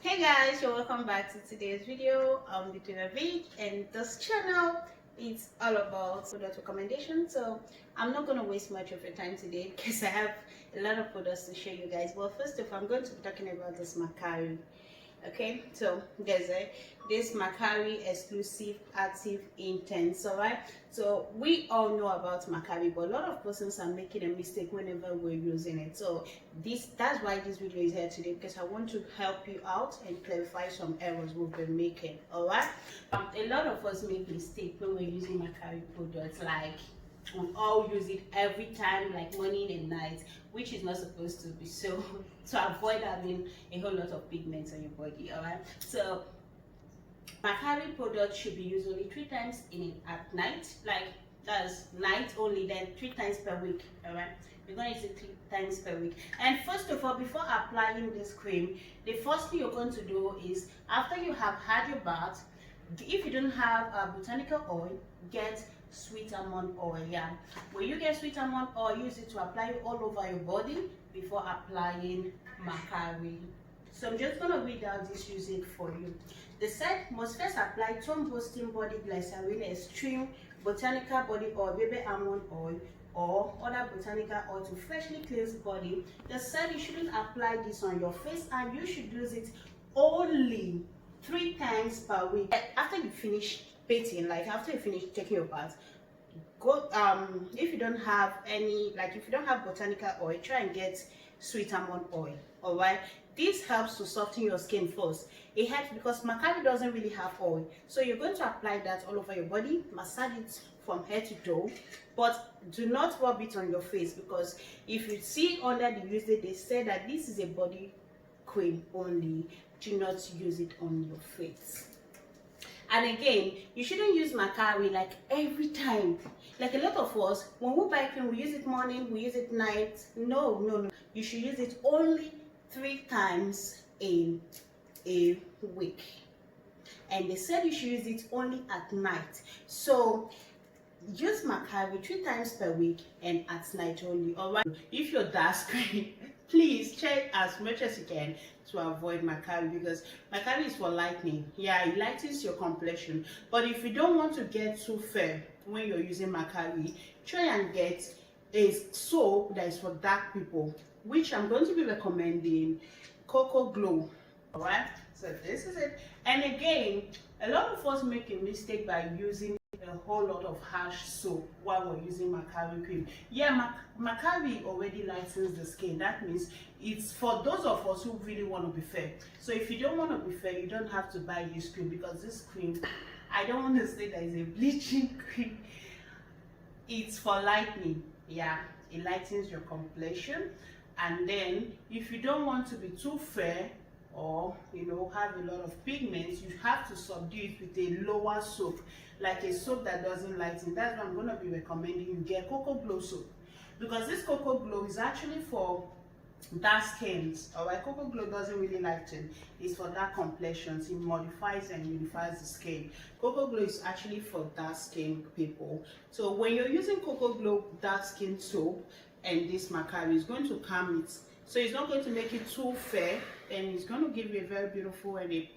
Hey guys, you're welcome back to today's video. I'm Vicky, and this channel is all about product recommendation. So I'm not going to waste much of your time today because I have a lot of products to show you guys. But first of all, I'm going to be talking about this Makari. Okay, so there's this Makari exclusive active intense. All right, so we all know about Makari, but a lot of persons are making a mistake whenever we're using it. So that's why this video is here today, because I want to help you out and clarify some errors we've been making. All right, a lot of us make mistake when we're using Makari products, like we all use it every time, like morning and night, which is not supposed to be so. To avoid having a whole lot of pigments on your body. All right, so Makari product should be used only 3 times at night, like that's night only, then 3 times per week. All right, you're going to use it 3 times per week. And first of all, before applying this cream, the first thing you're going to do is, after you have had your bath, if you don't have botanical oil, get sweet almond oil. Yeah, when you get sweet almond oil, use it to apply it all over your body before applying Makari. So I'm just going to read out this usage for you. The set must first apply tone boosting body glycerin extreme botanical body oil, baby almond oil, or other botanical oil to freshly cleanse body. The set, you shouldn't apply this on your face, and you should use it only 3 times per week. After you finish bathing, like after you finish taking your bath, go if you don't have any, like if you don't have botanical oil, try and get sweet almond oil. All right, this helps to soften your skin first. It helps because Makari doesn't really have oil, so you're going to apply that all over your body, massage it from head to toe, but do not rub it on your face, because if you see under the usage, they say that this is a body cream only. Do not use it on your face. And again, you shouldn't use Makari like every time. Like a lot of us, when we buy cream, we use it morning, we use it night. No. You should use it only 3 times in a week. And they said you should use it only at night. So use Makari 3 times per week and at night only. All right, if you're dark skin, please check as much as you can to avoid Makari, because Makari is for lightening. Yeah, it lightens your complexion, but if you don't want to get too fair when you're using Makari, try and get a soap that is for dark people, which I'm going to be recommending Cocoa Glow. All right, so this is it. And again, a lot of us make a mistake by using a whole lot of harsh soap while we're using Makaricream. Yeah, Makari already lightens the skin. That means it's for those of us who really want to be fair. So if you don't want to be fair, you don't have to buy this cream, because this cream, I don't want to say that it's a bleaching cream. It's for lightening. Yeah, it lightens your complexion. And then if you don't want to be too fair, or have a lot of pigments, you have to subdue it with a lower soap, like a soap that doesn't lighten. That's why I'm going to be recommending you get Cocoa Glow soap, because this Cocoa Glow is actually for dark skins. All right, Cocoa Glow doesn't really lighten, it's for dark complexions. It modifies and unifies the skin. Cocoa Glow is actually for dark skin people. So when you're using Cocoa Glow dark skin soap, and this Makari is going to calm it, so it's not going to make it too fair, and it's going to give you a very beautiful and a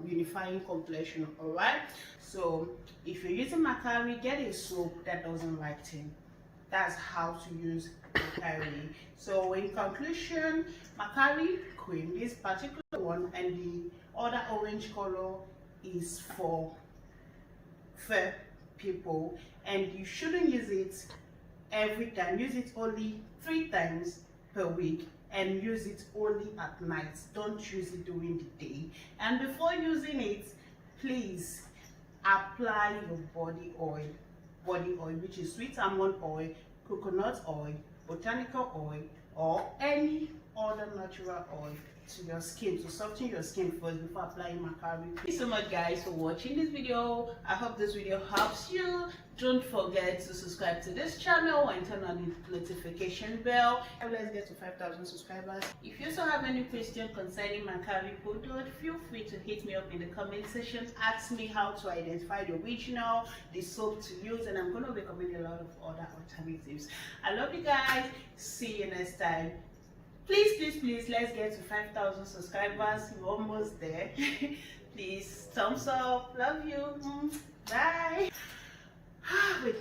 unifying complexion. All right, so if you're using Makari, get a soap that doesn't lighten. That's how to use Makari. So in conclusion, Makari cream, this particular one and the other orange color, is for fair people, and you shouldn't use it every time. Use it only 3 times per week, and use it only at night. Don't use it during the day. And before using it, please apply your body oil, which is sweet almond oil, coconut oil, botanical oil, or any other natural oil to your skin, to soften your skin first before applying Makari. Thank you so much guys for watching this video. I hope this video helps you. Don't forget to subscribe to this channel and turn on the notification bell. Let's get to 5,000 subscribers. If you also have any question concerning Makari product, feel free to hit me up in the comment section. Ask me how to identify the original, the soap to use, and I'm going to recommend a lot of other alternatives. I love you guys. See you next time. please, let's get to 5,000 subscribers. We're almost there. Please, thumbs up. Love you. Bye. Wait.